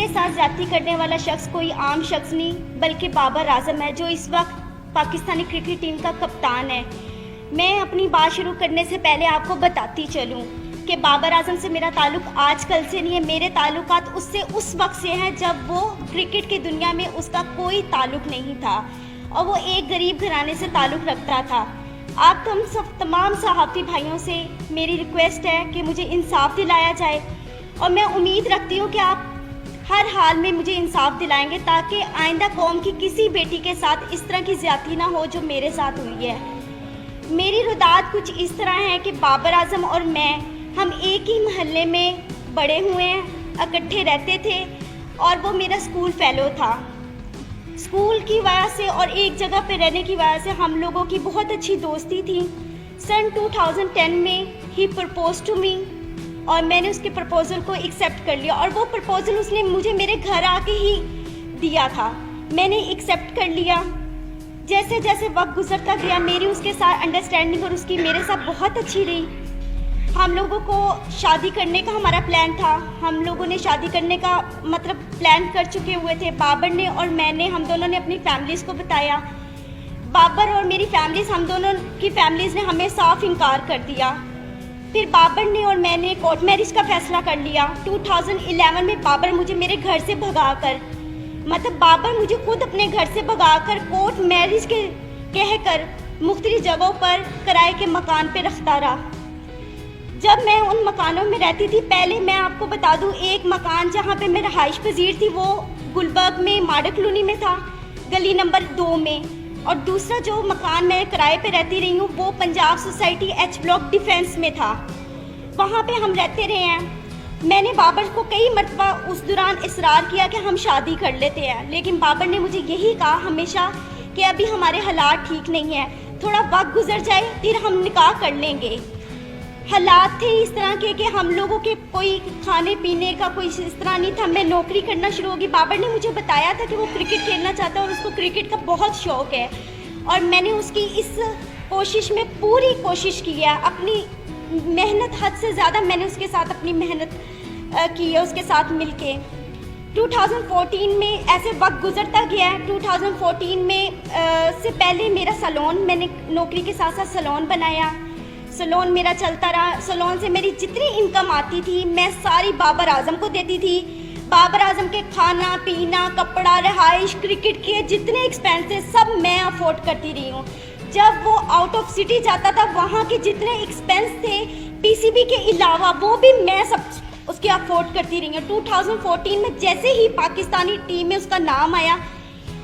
साथ ज्यादती करने वाला शख्स कोई आम शख्स नहीं बल्कि बाबर आजम है, जो इस वक्त पाकिस्तानी क्रिकेट टीम का कप्तान है। मैं अपनी बात शुरू करने से पहले आपको बताती चलूं कि बाबर आजम से मेरा ताल्लुक आजकल से नहीं है। मेरे ताल्लुकात उससे उस वक्त से हैं जब वो क्रिकेट की दुनिया में उसका कोई ताल्लुक नहीं था और वो एक गरीब घराने से ताल्लुक रखता था। आप तो हम सब तमाम सहाफ़ी भाइयों से मेरी रिक्वेस्ट है कि मुझे इंसाफ दिलाया जाए और मैं उम्मीद रखती हूँ कि आप हर हाल में मुझे इंसाफ दिलाएंगे ताकि आइंदा कौम की किसी बेटी के साथ इस तरह की ज़्यादती ना हो जो मेरे साथ हुई है। मेरी रुदात कुछ इस तरह है कि बाबर आजम और हम एक ही मोहल्ले में बड़े हुए हैं, इकट्ठे रहते थे और वो मेरा स्कूल फेलो था। स्कूल की वजह से और एक जगह पे रहने की वजह से हम लोगों की बहुत अच्छी दोस्ती थी। सन 2010 में ही प्रपोज टू मी और मैंने उसके प्रपोज़ल को एक्सेप्ट कर लिया और वो प्रपोज़ल उसने मुझे मेरे घर आके ही दिया था। मैंने एक्सेप्ट कर लिया। जैसे जैसे वक्त गुजरता गया मेरी उसके साथ अंडरस्टैंडिंग और उसकी मेरे साथ बहुत अच्छी रही। हम लोगों को शादी करने का हमारा प्लान था। हम लोगों ने शादी करने का मतलब प्लान कर चुके हुए थे। बाबर ने और मैंने, हम दोनों ने अपनी फैमिलीज़ को बताया। बाबर और मेरी फैमिलीज़, हम दोनों की फैमिलीज़ ने हमें साफ इनकार कर दिया। फिर बाबर ने और मैंने कोर्ट मैरिज का फैसला कर लिया। 2011 में बाबर मुझे मेरे घर से भगाकर, मतलब बाबर मुझे खुद अपने घर से भगाकर कोर्ट मैरिज के कहकर मुख्तलिफ जगहों पर किराए के मकान पे रखता रहा। जब मैं उन मकानों में रहती थी, पहले मैं आपको बता दूं, एक मकान जहाँ पे मैं रहाइश पजीर थी वो गुलबर्ग में माडा कॉलोनी में था, गली नंबर 2 में, और दूसरा जो मकान मैं किराए पे रहती रही हूँ वो Punjab society H block defence में था। वहाँ पे हम रहते रहे हैं। मैंने बाबर को कई मरतबा उस दौरान इसरार किया कि हम शादी कर लेते हैं, लेकिन बाबर ने मुझे यही कहा हमेशा कि अभी हमारे हालात ठीक नहीं है, थोड़ा वक्त गुजर जाए फिर हम निकाह कर लेंगे। हालात थे इस तरह के कि हम लोगों के कोई खाने पीने का कोई इस तरह नहीं था। मैं नौकरी करना शुरू होगी। बाबर ने मुझे बताया था कि वो क्रिकेट खेलना चाहता है और उसको क्रिकेट का बहुत शौक़ है और मैंने उसकी इस कोशिश में पूरी कोशिश की है। अपनी मेहनत हद से ज़्यादा मैंने उसके साथ अपनी मेहनत की है, उसके साथ मिलके। 2014 में ऐसे वक्त गुजरता गया है। 2014 में से पहले मेरा सैलून, मैंने नौकरी के साथ साथ सैलून बनाया। सैलून मेरा चलता रहा। सैलून से मेरी जितनी इनकम आती थी मैं सारी बाबर आजम को देती थी। बाबर आजम के खाना पीना, कपड़ा, रहाइश, क्रिकेट के जितने एक्सपेंसेस सब मैं अफोर्ड करती रही हूँ। जब वो आउट ऑफ सिटी जाता था वहाँ के जितने एक्सपेंस थे पीसीबी के अलावा वो भी मैं सब उसके अफोर्ड करती रही हूँ। 2014 में जैसे ही पाकिस्तानी टीम में उसका नाम आया,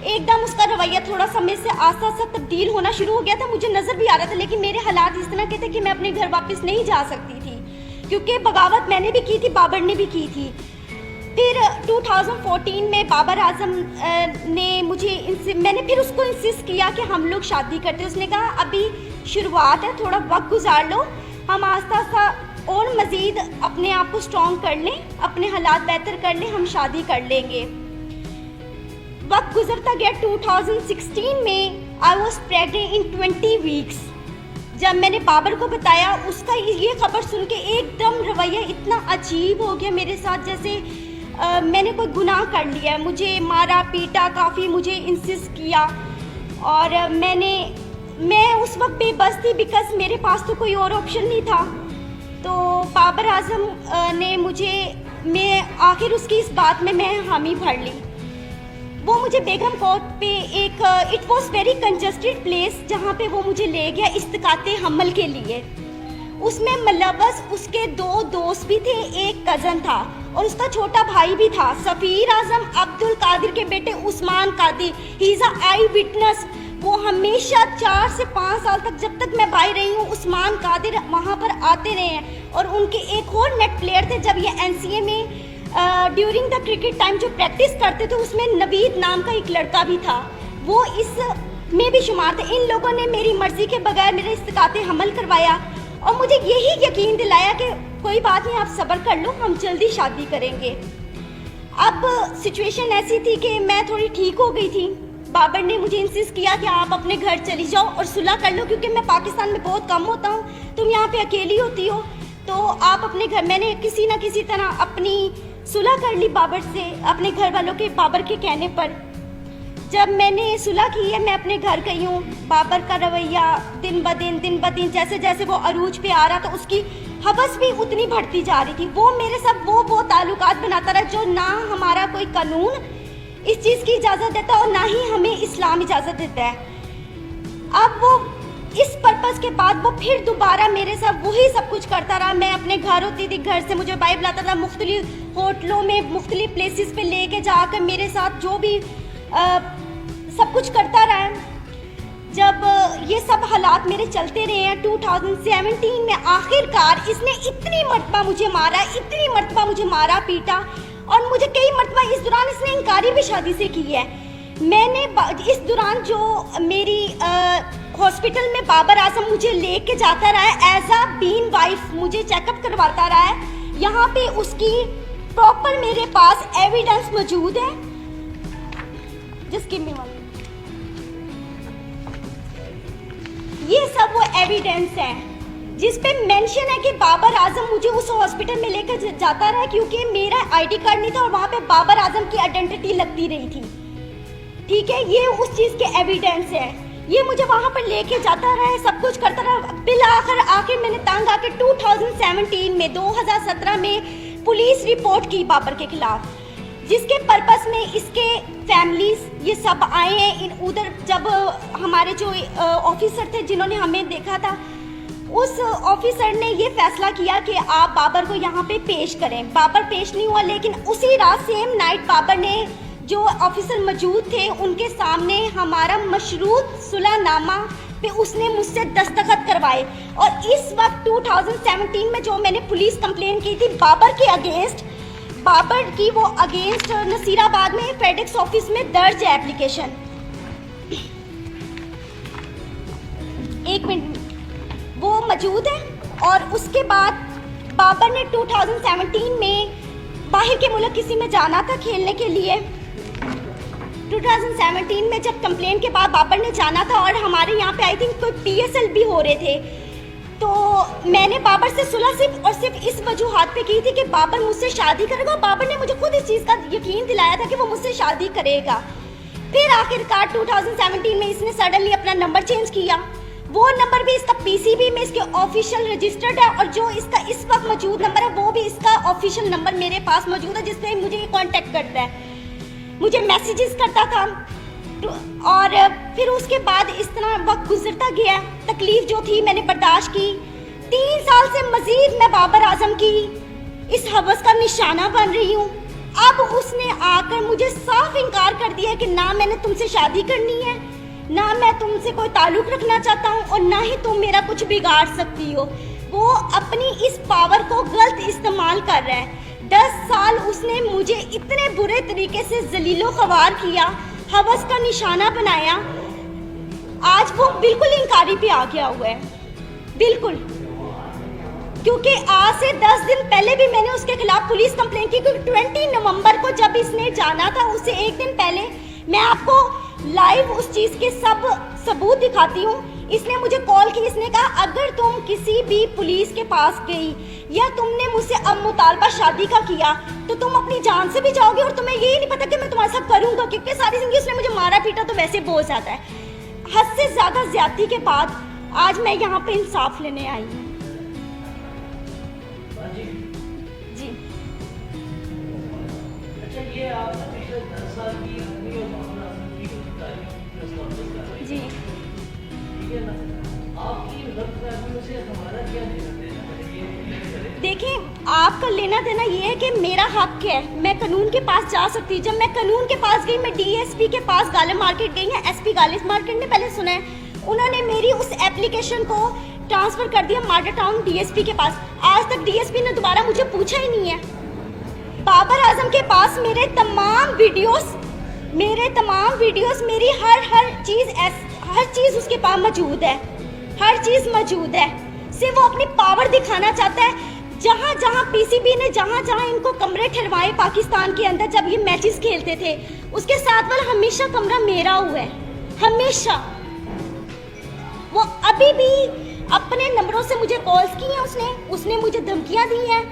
एकदम उसका रवैया थोड़ा समय से आस्ता आस्ता तब्दील होना शुरू हो गया था। मुझे नज़र भी आ रहा था, लेकिन मेरे हालात इस तरह के थे कि मैं अपने घर वापस नहीं जा सकती थी क्योंकि बगावत मैंने भी की थी, बाबर ने भी की थी। फिर 2014 में बाबर आजम ने मैंने फिर उसको इंसिस्ट किया कि हम लोग शादी करते। उसने कहा अभी शुरुआत है, थोड़ा वक्त गुजार लो, हम आस्ता आस्ता और मज़ीद अपने आप को स्ट्रॉन्ग कर लें, अपने हालात बेहतर कर लें, हम शादी कर लेंगे। वक्त गुजरता गया। 2016 में I was pregnant in 20 weeks. जब मैंने बाबर को बताया, उसका ये खबर सुन के एकदम रवैया इतना अजीब हो गया मेरे साथ, जैसे मैंने कोई गुनाह कर लिया। मुझे मारा पीटा, काफ़ी मुझे इंसिस्ट किया और मैं उस वक्त बेबस थी बिकॉज मेरे पास तो कोई और ऑप्शन नहीं था। तो बाबर आजम ने मैं आखिर उसकी इस बात में मैं हामी भर ली। वो मुझे बेगम कोर्ट पे एक it was very congested place जहाँ पे वो मुझे ले गया इस्तिकाते हमल के लिए। उसमें मलबस उसके 2 दोस्त भी थे, एक कज़न था और उसका छोटा भाई भी था, सफ़ीर आजम अब्दुल कादिर के बेटे Usman Qadir. He is a eye witness. वो हमेशा 4 से 5 साल तक, जब तक मैं भाई रही हूँ, उस्मान कादिर वहाँ पर आते रहे हैं। और उनके एक और नेट प्लेयर थे जब ये NCA में ड्यूरिंग द क्रिकेट टाइम जो प्रैक्टिस करते थे, उसमें नवीद नाम का एक लड़का भी था, वो इस में भी शुमार थे। इन लोगों ने मेरी मर्जी के बगैर मेरे इस्तिकाते हमल करवाया और मुझे यही यकीन दिलाया कि कोई बात नहीं, आप सब्र कर लो, हम जल्दी शादी करेंगे। अब सिचुएशन ऐसी थी कि मैं थोड़ी ठीक हो गई थी। बाबर ने मुझे इंसिस्ट किया कि आप अपने घर चली जाओ और सुलह कर लो, क्योंकि मैं पाकिस्तान में बहुत कम होता हूँ, तुम यहाँ पे अकेली होती हो, तो आप अपने घर। मैंने किसी न किसी तरह अपनी सुलह कर ली बाबर से, अपने घर वालों के, बाबर के कहने पर। जब मैंने सुलह की है, मैं अपने घर गई हूँ। बाबर का रवैया दिन ब दिन जैसे जैसे वो अरूज पे आ रहा था, उसकी हवस भी उतनी बढ़ती जा रही थी। वो मेरे साथ वो ताल्लुकात बनाता रहा जो ना हमारा कोई कानून इस चीज़ की इजाज़त देता और ना ही हमें इस्लाम इजाज़त देता है। अब वो इस पर्पज़ के बाद वो फिर दोबारा मेरे साथ वही सब कुछ करता रहा। मैं अपने घर होती थी, घर से मुझे बाइक लाता था, मुख्तलिफ होटलों में मुख्तलिफ प्लेसेस पे लेके जाकर मेरे साथ जो भी सब कुछ करता रहा है। जब ये सब हालात मेरे चलते रहे हैं, 2017 में आखिरकार इसने इतनी मरतबा मुझे मारा पीटा, और मुझे कई मरतबा इस दौरान इसने इनकारी भी शादी से की है। मैंने इस दौरान जो मेरी हॉस्पिटल में बाबर आजम मुझे लेके जाता रहा है एज अ बीन वाइफ, मुझे चेकअप करवाता रहा है। यहाँ पे उसकी प्रॉपर मेरे पास एविडेंस मौजूद है, जिसकी ये सब वो एविडेंस है जिस पे मेंशन है कि बाबर आजम मुझे उस हॉस्पिटल में लेकर जाता रहा क्योंकि मेरा आईडी कार्ड नहीं था और वहाँ पे बाबर आजम की आइडेंटिटी लगती रही थी। ठीक है, ये उस चीज़ के एविडेंस है। ये मुझे वहाँ पर लेके जाता रहा है, सब कुछ करता रहा। बिल आखिर मैंने तंग आके 2017 में पुलिस रिपोर्ट की बाबर के खिलाफ, जिसके पर्पस में इसके फैमिलीज ये सब आए हैं। उधर जब हमारे जो ऑफिसर थे जिन्होंने हमें देखा था, उस ऑफिसर ने ये फैसला किया कि आप बाबर को यहाँ पे पेश करें। बाबर पेश नहीं हुआ, लेकिन उसी रात सेम नाइट बाबर ने, जो ऑफिसर मौजूद थे उनके सामने, हमारा मशरूत सुलहनामा पे उसने मुझसे दस्तखत करवाए। और इस वक्त 2017 में जो मैंने पुलिस कंप्लेन की थी बाबर के अगेंस्ट, बाबर की वो अगेंस्ट नसीराबाद में फेडेक्स ऑफिस में दर्ज है एप्लीकेशन। एक मिनट, वो मौजूद है। और उसके बाद बाबर ने 2017 में बाहर के मुल्क किसी में जाना था खेलने के लिए। 2017 में जब कंप्लेन के बाद बाबर ने जाना था और हमारे यहाँ पे आई थिंक कोई PSL भी हो रहे थे, तो मैंने बाबर से सुलह सिर्फ इस वजूहात पे की थी कि बाबर मुझसे शादी करेगा। बाबर ने मुझे खुद इस चीज़ का यकीन दिलाया था कि वो मुझसे शादी करेगा। फिर आखिरकार 2017 में इसने सडनली अपना नंबर चेंज किया। वो नंबर भी इसका PCB में इसके ऑफिशियल रजिस्टर्ड है, और जो इसका इस वक्त मौजूद नंबर है वो भी इसका ऑफिशियल नंबर मेरे पास मौजूद है, जिससे मुझे कांटेक्ट करता है, मुझे मैसेजेस करता था। और फिर उसके बाद इस तरह वक्त गुजरता गया। तकलीफ जो थी मैंने बर्दाश्त की। 3 साल से मजीद मैं बाबर आजम की इस हवस का निशाना बन रही हूँ। अब उसने आकर मुझे साफ इनकार कर दिया कि ना मैंने तुमसे शादी करनी है, ना मैं तुमसे कोई ताल्लुक रखना चाहता हूँ, और ना ही तुम मेरा कुछ बिगाड़ सकती हो। वो अपनी इस पावर को गलत इस्तेमाल कर रहा है। 10 साल उसने मुझे इतने बुरे तरीके से जलीलो ख्वार किया, हवस का निशाना बनाया। आज वो बिल्कुल इनकारी पे आ गया हुआ है, बिल्कुल। क्योंकि आज से 10 दिन पहले भी मैंने उसके खिलाफ पुलिस कंप्लेंट की, क्योंकि 20 नवंबर को जब इसने जाना था, उससे एक दिन पहले, मैं आपको लाइव उस चीज़ के सब सबूत दिखाती हूँ। इसने मुझे कॉल की, इसने कहा अगर तुम किसी भी पुलिस के पास गई या तुमने मुझसे अब मुतालबा शादी का किया तो तुम अपनी जान से भी जाओगे, और तुम्हें यही नहीं पता कि मैं तुम्हारे साथ करूँगा, क्योंकि सारी जिंदगी उसने मुझे मारा पीटा तो वैसे बहुत ज़्यादा है। हद से ज़्यादा ज्यादती के बाद आज मैं यहाँ पे इंसाफ लेने आई हूँ। जी अच्छा, ये आप पिछले 10 साल की अपनी और बाबर आजम की तारीफ जी ठीक है ना, आपकी गलतफहमी से हमारा क्या लेना देना है? देखिए, आपका लेना देना ये है कि मेरा हक है, मैं कानून के पास जा सकती हूँ। जब मैं कानून के पास गई, मैं DSP के पास गालिब मार्केट गई, या SP गालिब मार्केट ने पहले सुना है, उन्होंने मेरी उस एप्लीकेशन को ट्रांसफ़र कर दिया माडा टाउन DSP के पास। आज तक DSP ने दोबारा मुझे पूछा ही नहीं है। बाबर आजम के पास मेरे तमाम वीडियोस, मेरी हर चीज़ उसके पास मौजूद है, हर चीज़ मौजूद है। सिर्फ वो अपनी पावर दिखाना चाहता है। जहाँ जहाँ PCB ने जहाँ इनको कमरे ठहरवाए पाकिस्तान के अंदर, जब ये मैचेस खेलते थे, उसके साथ वाला हमेशा कमरा मेरा हुआ है, हमेशा। वो अभी भी अपने नंबरों से मुझे कॉल्स की हैं, उसने मुझे धमकियाँ दी हैं।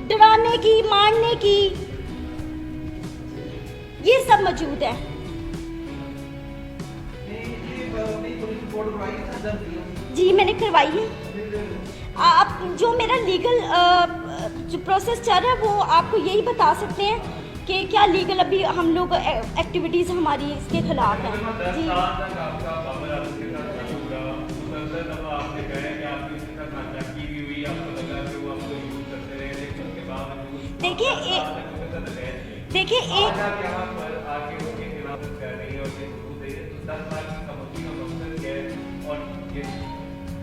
डराने की, मारने की, ये सब मौजूद है। जी मैंने करवाई है। आप जो मेरा लीगल जो प्रोसेस चल रहा है वो आपको यही बता सकते हैं कि क्या लीगल अभी हम लोग एक्टिविटीज़ हमारी इसके खिलाफ हैं। जी देखिए देखिए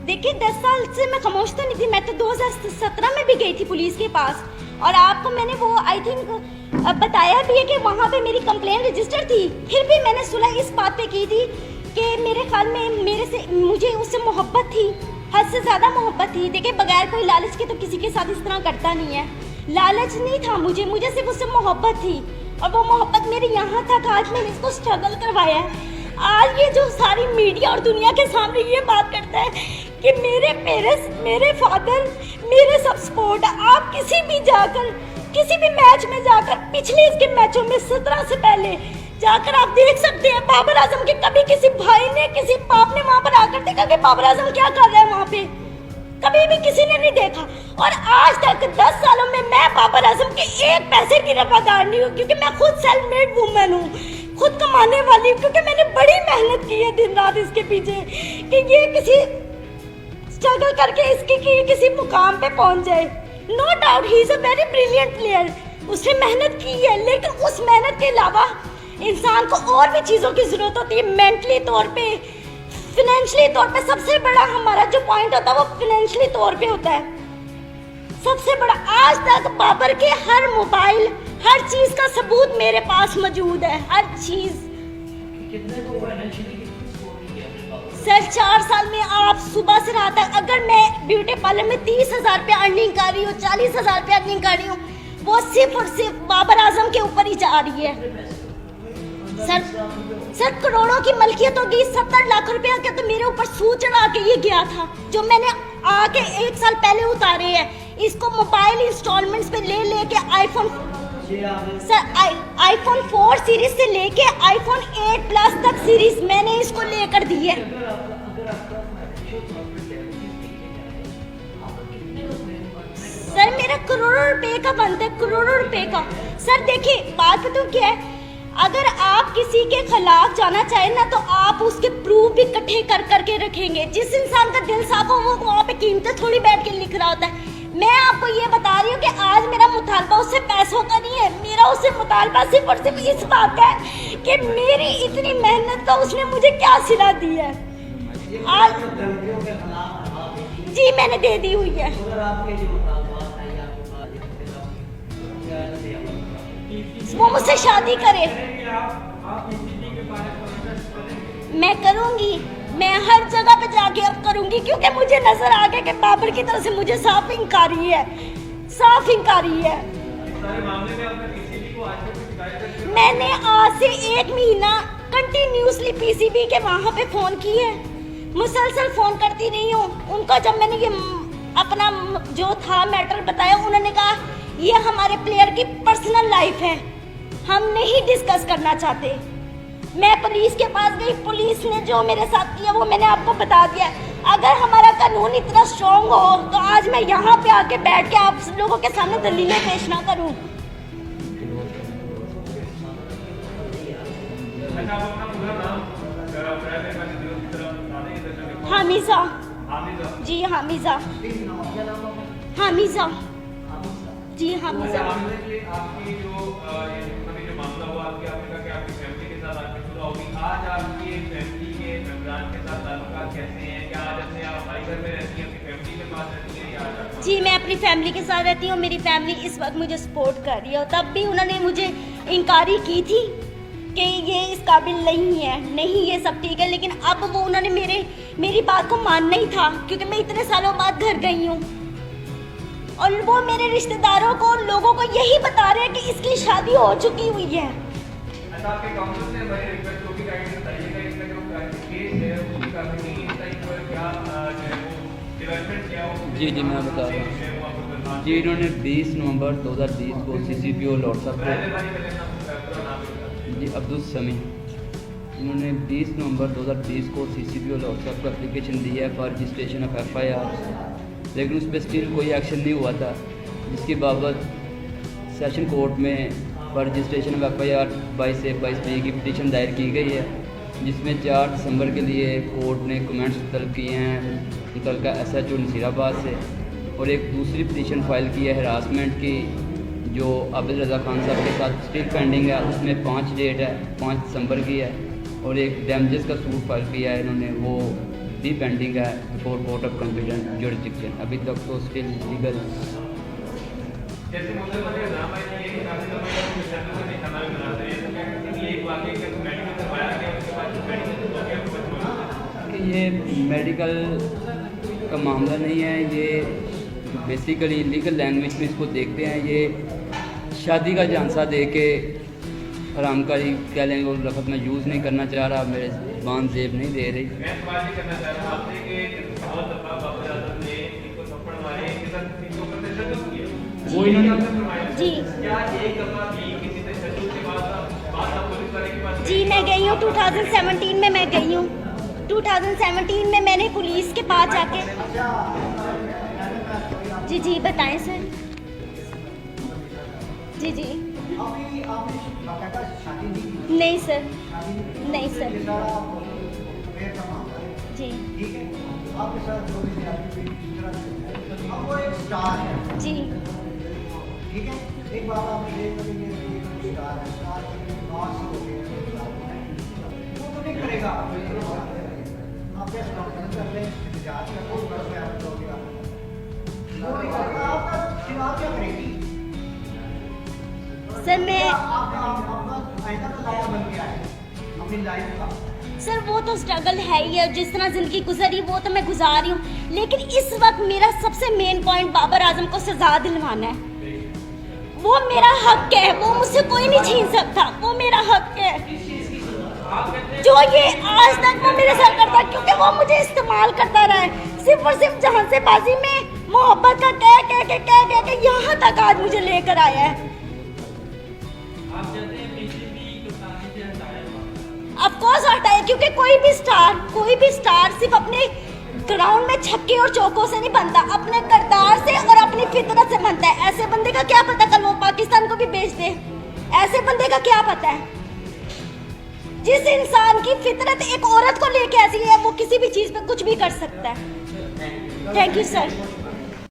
देखिए 10 साल से मैं खामोश तो नहीं थी। मैं तो 2017 में भी गई थी पुलिस के पास और आपको मैंने वो आई थिंक बताया भी है कि वहाँ पे मेरी कंप्लेन रजिस्टर थी। फिर भी मैंने सुलह इस बात पे की थी कि मेरे ख्याल में मुझे उससे मोहब्बत थी, हद से ज़्यादा मोहब्बत थी। देखिए बगैर कोई लालच के तो किसी के साथ इस तरह करता नहीं है। लालच नहीं था मुझे सिर्फ उससे मोहब्बत थी और वो मोहब्बत मेरी यहाँ तक आज मैंने इसको स्ट्रगल करवाया है। आज ये जो सारी मीडिया और दुनिया के सामने ये बात करता है कि मेरे पेरेंट्स, मेरे फादर, मेरे सब सपोर्ट, आप किसी भी मैच में जाकर पिछले इसके मैचों में 17 से पहले जाकर आप देख सकते हैं बाबर आजम के कभी किसी भाई ने, किसी बाप ने वहां पर आकर देखा कि बाबर आजम क्या कर रहा है वहां पे, कभी भी किसी ने नहीं देखा। और आज तक 10 सालों में मैं बाबर आजम के एक पैसे की रफादार नहीं हूँ, क्योंकि मैं खुद सेल्फ मेड वुमन हूँ, खुद कमाने वाली हूँ, क्योंकि मैंने बड़ी मेहनत की है दिन रात इसके पीछे कि ये किसी स्ट्रगल करके इसके किसी मुकाम पे पहुंच जाए। No doubt he is a very brilliant player, उसने मेहनत की है, लेकिन उस मेहनत के अलावा इंसान को और भी चीज़ों की ज़रूरत होती है, मेंटली तौर पे, फिनेंशियली तौर पे। सबसे बड़ा हमारा जो पॉइंट होता है वो फिनेंशियली तौर पे होता है सबसे बड़ा। आज तक बाबर के हर मोबाइल, हर चीज़ का सबूत मेरे पास मौजूद है, हर चीज़। सर 4 साल में आप सुबह से रात तक, अगर मैं ब्यूटी पार्लर में 30,000 रुपया अर्निंग कर रही हूँ, 40,000 रुपया अर्निंग कर रही हूँ, वो सिर्फ और सिर्फ बाबर आजम के ऊपर ही जा रही है। सर करोड़ों की मलकियत होगी, 70 लाख रुपया का तो मेरे ऊपर सूद चढ़ा के ये गया था, जो मैंने आके 1 साल पहले उतारे हैं। इसको मोबाइल इंस्टॉलमेंट्स पे ले के आईफोन, सर आईफोन 4 सीरीज से लेके आईफोन 8 प्लस तक सीरीज मैंने इसको लेकर दी है। सर मेरा करोड़ों रुपए का बनता है, करोड़ों रुपए का। सर देखिए बात तो क्या है, अगर आप किसी के खिलाफ जाना चाहें ना तो आप उसके प्रूफ भी इकट्ठे कर करके रखेंगे। जिस इंसान का दिल साफ हो वो वहाँ पे कीमतें थोड़ी बैठ के लिख रहा होता है। मैं आपको ये बता रही हूँ कि आज मेरा मुतालबा उससे पैसों का नहीं है, मेरा उससे मुतालबा सिर्फ और सिर्फ इस बात का है कि मेरी इतनी मेहनत का उसने मुझे क्या सिला दी है। आज जी मैंने दे दी हुई है। वो मुझसे शादी करे, मैं करूंगी, मैं हर जगह पे जाके अब करूंगी, क्योंकि मुझे नजर आ गया कि बाबर की तरफ से मुझे साफ इंकारी है, साफ इंकारी है। मैंने आज से 1 महीना कंटिन्यूसली पीसीबी के वहाँ पे फ़ोन किए, मुसलसल फ़ोन करती रही हूँ उनको। जब मैंने ये अपना जो था मैटर बताया, उन्होंने कहा ये हमारे प्लेयर की पर्सनल लाइफ है, हम नहीं डिस्कस करना चाहते। मैं पुलिस के पास गई, पुलिस ने जो मेरे साथ किया वो मैंने आपको बता दिया। अगर हमारा कानून इतना स्ट्रॉन्ग हो तो आज मैं यहाँ पे आके बैठ के आप लोगों के सामने दलीलें पेश ना करूँ। हामिजा जी, हामिजा हामिजा जी, हामिजा। आपकी जो मामला हुआ, आपने कहा कि आपकी फैमिली के साथ आपकी सुलह होगी। आज आपकी फैमिली के मेंबरान के साथ ताल्लुकात कैसे हैं? क्या आज अपने आप भाई घर में रहती हैं, अपनी फैमिली के पास रहती हैं, या आज जी मैं अपनी फैमिली के साथ रहती हूँ। मेरी फैमिली इस वक्त मुझे सपोर्ट कर रही है, और तब भी उन्होंने मुझे इंकारी की थी कि ये इस काबिल नहीं है, नहीं ये सब ठीक है, लेकिन अब वो उन्होंने मेरी बात को मानना ही था, क्योंकि मैं इतने सालों बाद घर गई हूँ। और वो मेरे रिश्तेदारों को, लोगों को यही बता रहे हैं कि इसकी शादी हो चुकी हुई है। अच्छा, आपके काउंसिल से हमारी रिक्वेस्ट होगी, गाइड बताइएगा इसका जो केस है वो भी काफी नहीं है, क्या जो है वो डेवलपमेंट क्या हो। जी मैं बता रहा हूँ। नाम जी इन्होंने 20 नवंबर 2020 को CCPO लॉर्ड साहब पहले को बारी पहले नाम पूरा नाम लिखा। जी अब्दुल समी, इन्होंने 20 नवंबर 2020 को CCPO लॉर्ड साहब को एप्लीकेशन दी है फॉर रजिस्ट्रेशन ऑफ FIR, लेकिन उस पर स्टिल कोई एक्शन नहीं हुआ था, जिसके बाबत सेशन कोर्ट में फॉर रजिस्ट्रेशन ऑफ FIR 22/22 की पिटीशन दायर की गई है, जिसमें 4 दिसंबर के लिए कोर्ट ने कमेंट्स तलब किए हैं मुतलका SHO नसीराबाद से, और एक दूसरी पिटीशन फाइल की है हरासमेंट की जो आबिद रज़ा खान साहब के साथ स्टिल पेंडिंग है, उसमें 5 डेट है, 5 दिसंबर की है, और एक डैमेजेस का सूट फाइल किया है इन्होंने, वो भी पेंडिंग है before court of competent jurisdiction. अभी तक तो स्टिल लीगल। जैसे मुद्दे वाले नाम है कि काफी समय तक शर्तों से खाना भी बनाते हैं, तो क्या कहते हैं ये एक वाकई का मेडिकल करवाया गया, उसके बाद मेडिकल हो गया बच्चों कि ये मेडिकल का मामला नहीं है, ये बेसिकली लीगल लैंग्वेज में इसको देखते हैं, ये शादी का झांसा दे के हरामकारी कह लेंगे, और लफ्ज़ मैं यूज़ नहीं करना चाह रहा, मेरे ज़बान ज़ेब नहीं दे रही। मैं सवाल ये करना चाह रहा हूँ आपसे कि बहुत दफा बाबर आजम ने इनको थप्पड़ मारे, इनके साथ इनको पर तशद्दुद किया, वो इन्होंने आपसे फरमाया जी। क्या एक दफा भी किसी तशद्दुद के बाद आप पुलिस वाले के पास जी मैं गई हूँ 2017 में, मैं गई हूँ 2017 में, मैंने पुलिस के पास जाके जी बताएं सर। जी नहीं सर, नहीं सर। जी जी ठीक है, एक बात आप देख लेंगे ये स्टार है, स्टार के नॉट हो गए वो तो नहीं करेगा, आप कैसे डॉक्टर कर ले जांच का कोई बस में आप लोग वो नहीं करेगा, आपका चुनाव क्या करेगी सर। मैं आपका ऐसा तो लाया बन गया है अपनी लाइफ का। सर वो तो स्ट्रगल है ही है, जिस तरह ज़िंदगी गुजरी वो तो मैं गुजार रही हूँ, लेकिन इस वक्त मेरा सबसे मेन पॉइंट बाबर आजम को सजा दिलवाना है। वो मेरा हक है, वो मुझसे कोई नहीं छीन सकता, वो मेरा हक है। जो ये आज तक वो मेरे सर करता, क्योंकि वो मुझे इस्तेमाल करता रहा है, सिर्फ और सिर्फ जहाँ से बाजी में मोहब्बत का कह के यहाँ तक आज मुझे लेकर आया है। ऑफ कोर्स हटाए, क्योंकि कोई भी स्टार सिर्फ अपने ग्राउंड में छक्के और चौकों से नहीं बनता, अपने किरदार से और अपनी फितरत से बनता है। ऐसे बंदे का क्या पता कल वो पाकिस्तान को भी बेच दे, ऐसे बंदे का क्या पता है। जिस इंसान की फितरत एक औरत को लेके ऐसी है, वो किसी भी चीज़ पे कुछ भी कर सकता है। Thank you sir.